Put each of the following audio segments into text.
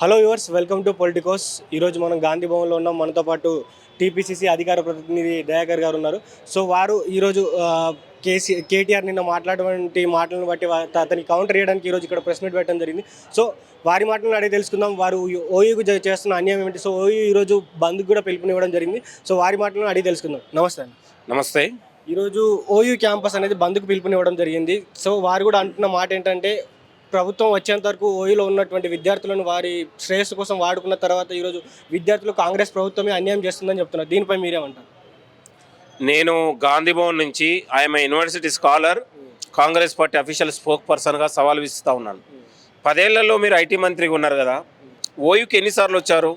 Hello yours, welcome to Politicos. ఈరోజు మనం గాంధీ భవన్లో ఉన్నాం. మనతో పాటు టీపీసీసీ అధికార ప్రతినిధి దయాకర్ గారు ఉన్నారు. సో వారు ఈరోజు కేటీఆర్ నిన్న మాట్లాడినటువంటి మాటలను బట్టి అతనికి కౌంటర్ చేయడానికి ఈరోజు ఇక్కడ ప్రెస్ మీట్ పెట్టడం జరిగింది. సో వారి మాటలను అడిగి తెలుసుకుందాం. వారు ఓయూకు చేస్తున్న అన్యాయం ఏంటి, సో ఓయూ ఈరోజు బంద్కు కూడా పిలుపునివ్వడం జరిగింది. సో వారి మాటలను అడిగి తెలుసుకుందాం. నమస్తే అండి. నమస్తే. ఈరోజు ఓయూ క్యాంపస్ అనేది బంద్కు పిలుపునివ్వడం జరిగింది. సో వారు కూడా అంటున్న మాట ఏంటంటే, ప్రభుత్వం వచ్చేంత వరకు ఓయూలో ఉన్నటువంటి విద్యార్థులను వారి శ్రేయస్సు కోసం వాడుకున్న తర్వాత ఈరోజు విద్యార్థులు కాంగ్రెస్ ప్రభుత్వమే అన్యాయం చేస్తుందని చెప్తున్నారు. దీనిపై మీరేమంటారు? నేను గాంధీ భవన్ నుంచి I'm university scholar, Congress party official స్పోక్ పర్సన్గా సవాల్ విస్తూ ఉన్నాను. 10 ఏళ్లలో మీరు ఐటీ మంత్రిగా ఉన్నారు కదా, ఓయూకి ఎన్నిసార్లు వచ్చారు?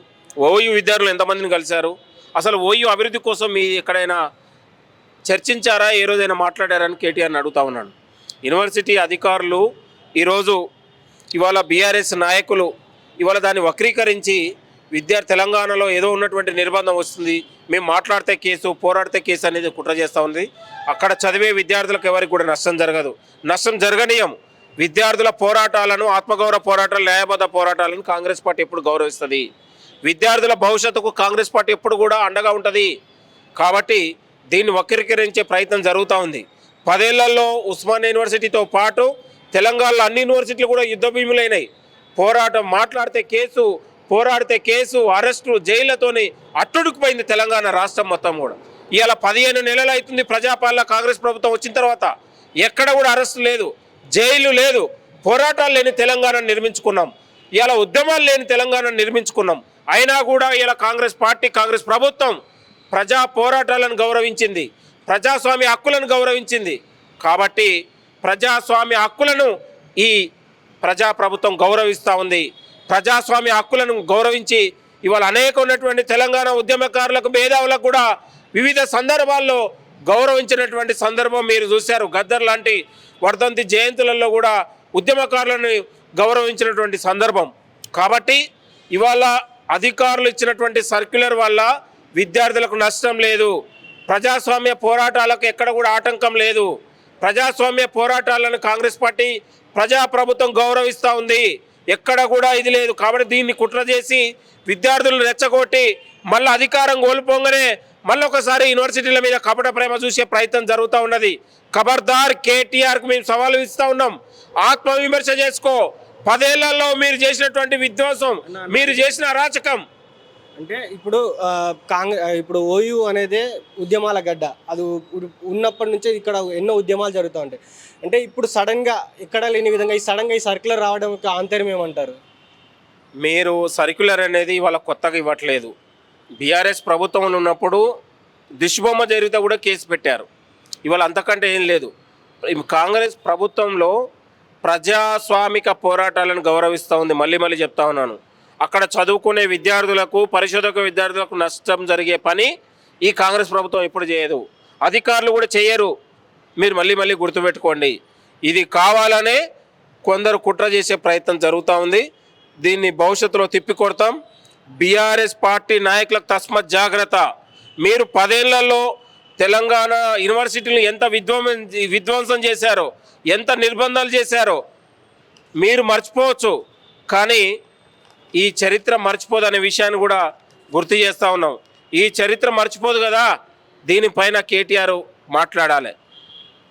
ఓయూ విద్యార్థులు ఎంతమందిని కలిశారు? అసలు ఓయూ అభివృద్ధి కోసం మీ ఎక్కడైనా చర్చించారా, ఏ రోజైనా మాట్లాడారని కేటీఆర్ని అడుగుతా ఉన్నాను. యూనివర్సిటీ అధికారులు ఈరోజు ఇవాళ బీఆర్ఎస్ నాయకులు ఇవాళ దాన్ని వక్రీకరించి తెలంగాణలో ఏదో ఉన్నటువంటి నిర్బంధం వస్తుంది, మేము మాట్లాడితే కేసు, పోరాడితే కేసు అనేది కుట్ర చేస్తూ ఉంది. అక్కడ చదివే విద్యార్థులకు ఎవరికి కూడా నష్టం జరగదు, నష్టం జరగనీయం. విద్యార్థుల పోరాటాలను, ఆత్మగౌరవ పోరాటాలు, న్యాయబద్ధ పోరాటాలను కాంగ్రెస్ పార్టీ ఎప్పుడు గౌరవిస్తుంది. విద్యార్థుల భవిష్యత్తుకు కాంగ్రెస్ పార్టీ ఎప్పుడు కూడా అండగా ఉంటుంది. కాబట్టి దీన్ని వక్రీకరించే ప్రయత్నం జరుగుతూ ఉంది. 10 ఏళ్లలో ఉస్మానియా యూనివర్సిటీతో పాటు తెలంగాణలో అన్ని యూనివర్సిటీలు కూడా యుద్ధ భూములైనాయి. పోరాటం, మాట్లాడితే కేసు, పోరాడితే కేసు, అరెస్టు, జైళ్లతోని అట్టుడుకుపోయింది తెలంగాణ రాష్ట్రం మొత్తం కూడా. ఇవాళ 15 నెలలు అవుతుంది ప్రజాపాలన కాంగ్రెస్ ప్రభుత్వం వచ్చిన తర్వాత. ఎక్కడ కూడా అరెస్టు లేదు, జైలు లేదు, పోరాటాలు లేని తెలంగాణ నిర్మించుకున్నాం. ఇవాళ ఉద్యమాలు లేని తెలంగాణ నిర్మించుకున్నాం. అయినా కూడా ఇలా కాంగ్రెస్ పార్టీ, కాంగ్రెస్ ప్రభుత్వం ప్రజా పోరాటాలను గౌరవించింది, ప్రజాస్వామ్య హక్కులను గౌరవించింది. కాబట్టి ప్రజాస్వామ్య హక్కులను ఈ ప్రజాప్రభుత్వం గౌరవిస్తూ ఉంది. ప్రజాస్వామ్య హక్కులను గౌరవించి ఇవాళ అనేక ఉన్నటువంటి తెలంగాణ ఉద్యమకారులకు, మేధావులకు కూడా వివిధ సందర్భాల్లో గౌరవించినటువంటి సందర్భం మీరు చూశారు. గద్దర్ లాంటి వర్ధంతి జయంతులలో కూడా ఉద్యమకారులను గౌరవించినటువంటి సందర్భం. కాబట్టి ఇవాళ అధికారులు ఇచ్చినటువంటి సర్క్యులర్ వల్ల విద్యార్థులకు నష్టం లేదు, ప్రజాస్వామ్య పోరాటాలకు ఎక్కడ కూడా ఆటంకం లేదు. ప్రజాస్వామ్య పోరాటాలను కాంగ్రెస్ పార్టీ, ప్రజాప్రభుత్వం గౌరవిస్తూ ఉంది. ఎక్కడ కూడా ఇది లేదు. కాబట్టి దీన్ని కుట్ర చేసి విద్యార్థులను రెచ్చగొట్టి మళ్ళీ అధికారం కోల్పోగానే మళ్ళీ ఒకసారి యూనివర్సిటీల మీద కపట ప్రేమ చూసే ప్రయత్నం జరుగుతూ ఉన్నది. ఖబర్దార్, కేటీఆర్కు మేము సవాలు ఇస్తూ ఉన్నాం. ఆత్మవిమర్శ చేసుకో. 10 ఏళ్లలో మీరు చేసినటువంటి విధ్వంసం, మీరు చేసిన అరాచకం అంటే ఇప్పుడు ఓయూ అనేది ఉద్యమాల గడ్డ. అది ఉన్నప్పటి నుంచే ఇక్కడ ఎన్నో ఉద్యమాలు జరుగుతూ ఉంటాయి. అంటే ఇప్పుడు సడన్గా ఎక్కడ లేని విధంగా ఈ సర్క్యులర్ రావడం ఆంతర్యం ఏమంటారు? మీరు సర్క్యులర్ అనేది వాళ్ళ కొత్తగా ఇవ్వట్లేదు. బీఆర్ఎస్ ప్రభుత్వంలో ఉన్నప్పుడు దుష్బొమ్మ జరిగితే కూడా కేసు పెట్టారు. ఇవాళ అంతకంటే ఏం లేదు. కాంగ్రెస్ ప్రభుత్వంలో ప్రజాస్వామిక పోరాటాలను గౌరవిస్తూ ఉంది. మళ్ళీ చెప్తా ఉన్నాను. అక్కడ చదువుకునే విద్యార్థులకు, పరిశోధక విద్యార్థులకు నష్టం జరిగే పని ఈ కాంగ్రెస్ ప్రభుత్వం ఎప్పుడు చేయదు, అధికారులు కూడా చేయరు. మీరు మళ్ళీ గుర్తుపెట్టుకోండి. ఇది కావాలనే కొందరు కుట్ర చేసే ప్రయత్నం జరుగుతూ ఉంది. దీన్ని భవిష్యత్తులో తిప్పికొడతాం. బీఆర్ఎస్ పార్టీ నాయకులకు తస్మత్ జాగ్రత్త. మీరు 10 ఏళ్లలో తెలంగాణ యూనివర్సిటీలు ఎంత విధ్వంసం చేశారో, ఎంత నిర్బంధాలు చేశారో మీరు మర్చిపోవచ్చు. కానీ ఈ చరిత్ర మర్చిపోదనే విషయాన్ని కూడా గుర్తు చేస్తూ ఉన్నాం. ఈ చరిత్ర మర్చిపోదు కదా, దీనిపైన కేటీఆర్ మాట్లాడాలి,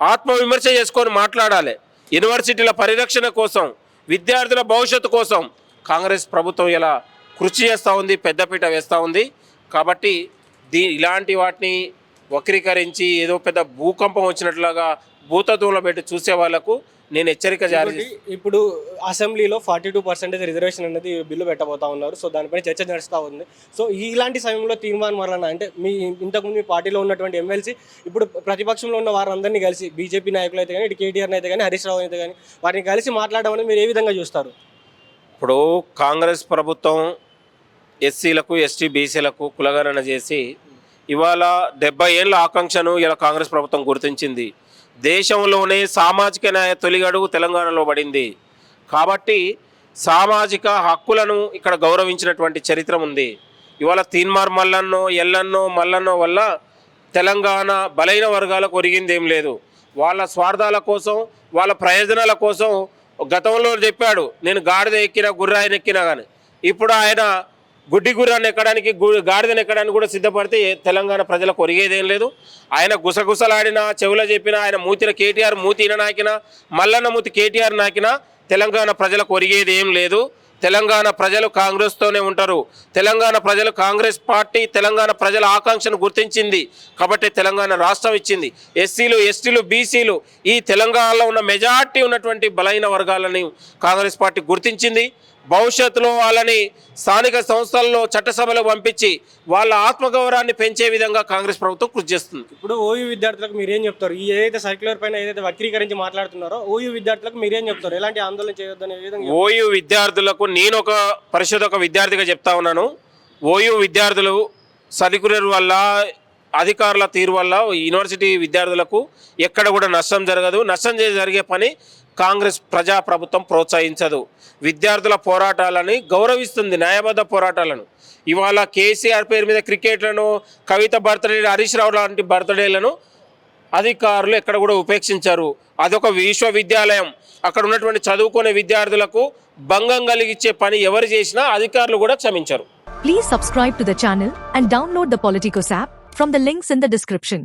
ఆత్మవిమర్శ చేసుకొని మాట్లాడాలి. యూనివర్సిటీల పరిరక్షణ కోసం, విద్యార్థుల భవిష్యత్తు కోసం కాంగ్రెస్ ప్రభుత్వం ఇలా కృషి చేస్తూ ఉంది, పెద్దపీట వేస్తూ ఉంది. కాబట్టి ఇలాంటి వాటిని వక్రీకరించి ఏదో పెద్ద భూకంపం వచ్చినట్లుగా భూతత్వంలో పెట్టి చూసే వాళ్లకు నేను హెచ్చరిక జారీ చేసి, ఇప్పుడు అసెంబ్లీలో 42% రిజర్వేషన్ అనేది బిల్లు పెట్టబోతా ఉన్నారు. సో దానిపైన చర్చ నడుస్తూ ఉంది. సో ఇలాంటి సమయంలో తీర్మానం వలన అంటే ఇంతకుముందు మీ పార్టీలో ఉన్నటువంటి ఎమ్మెల్సీ ఇప్పుడు ప్రతిపక్షంలో ఉన్న వారందరినీ కలిసి, బీజేపీ నాయకులు అయితే కానీ, ఇటు కేటీఆర్ అయితే కానీ, హరీష్ రావు అయితే కానీ, వారిని కలిసి మాట్లాడమని మీరు ఏ విధంగా చూస్తారు? ఇప్పుడు కాంగ్రెస్ ప్రభుత్వం ఎస్సీలకు, ఎస్టీ, బీసీలకు కులగణన చేసి ఇవాళ 70 ఏళ్ళ ఆకాంక్షను ఇలా కాంగ్రెస్ ప్రభుత్వం గుర్తించింది. దేశంలోనే సామాజిక న్యాయ తొలిగడుగు తెలంగాణలో పడింది. కాబట్టి సామాజిక హక్కులను ఇక్కడ గౌరవించినటువంటి చరిత్ర ఉంది. ఇవాళ తీన్మార్ మల్లన్నో, ఎల్లన్నో, మల్లన్నో వల్ల తెలంగాణ బలైన వర్గాలకు ఒరిగింది ఏం లేదు. వాళ్ళ స్వార్థాల కోసం, వాళ్ళ ప్రయోజనాల కోసం గతంలో చెప్పాడు, నేను గాడిద ఎక్కినా, గుర్రాయిని ఎక్కినా కానీ ఇప్పుడు ఆయన గుడ్డి గుర్రాన్ని ఎక్కడానికి గాడిదని ఎక్కడానికి కూడా సిద్ధపడితే తెలంగాణ ప్రజలకు ఒరిగేదేం లేదు. ఆయన గుసగుసలాడినా చెవుల చెప్పినా ఆయన మూతిన కేటీఆర్ మూతి నాకినా మల్లన్న మూతి కేటీఆర్ నాకినా తెలంగాణ ప్రజలకు ఒరిగేది ఏం లేదు. తెలంగాణ ప్రజలు కాంగ్రెస్తోనే ఉంటారు. తెలంగాణ ప్రజలు కాంగ్రెస్ పార్టీ తెలంగాణ ప్రజల ఆకాంక్షను గుర్తించింది కాబట్టి తెలంగాణ రాష్ట్రం ఇచ్చింది. ఎస్సీలు ఎస్టీలు బీసీలు ఈ తెలంగాణలో ఉన్న మెజార్టీ ఉన్నటువంటి బలైన వర్గాలని కాంగ్రెస్ పార్టీ గుర్తించింది. భవిష్యత్తులో వాళ్ళని స్థానిక సంస్థల్లో చట్టసభలో పంపించి వాళ్ళ ఆత్మగౌరవాన్ని పెంచే విధంగా కాంగ్రెస్ ప్రభుత్వం కృషి చేస్తుంది. ఇప్పుడు ఓయూ విద్యార్థులకు మీరేం చెప్తారు? ఈ ఏదైతే సర్క్యులర్ పైన ఏదైతే వక్రీకరించి మాట్లాడుతున్నారో ఓయూ విద్యార్థులకు మీరేం చెప్తారు? ఎలాంటి ఆందోళన చేయొద్దనే విధంగా ఓయూ విద్యార్థులకు నేను ఒక పరిషత్ ఒక విద్యార్థిగా చెప్తా ఉన్నాను. ఓయూ విద్యార్థులు సర్క్యులర్ వల్ల అధికారుల తీరు వల్ల యూనివర్సిటీ విద్యార్థులకు ఎక్కడ కూడా నష్టం జరగదు. నష్టం జరిగే పని కాంగ్రెస్ ప్రజాప్రభుత్వం ప్రోత్సహించదు. విద్యార్థుల పోరాటాలని గౌరవిస్తుంది, న్యాయబద్ధ పోరాటాలను. ఇవాళ కేసీఆర్ పేరు మీద క్రికెట్లను, కవిత బర్త్డే, హరీష్ రావు లాంటి బర్త్డేలను అధికారులు ఎక్కడ కూడా ఉపేక్షించారు. అదొక విశ్వవిద్యాలయం. అక్కడ ఉన్నటువంటి చదువుకునే విద్యార్థులకు భంగం కలిగించే పని ఎవరు చేసినా అధికారులు కూడా క్షమించరు. Please subscribe to the channel and download the Politicos app from the links in the description.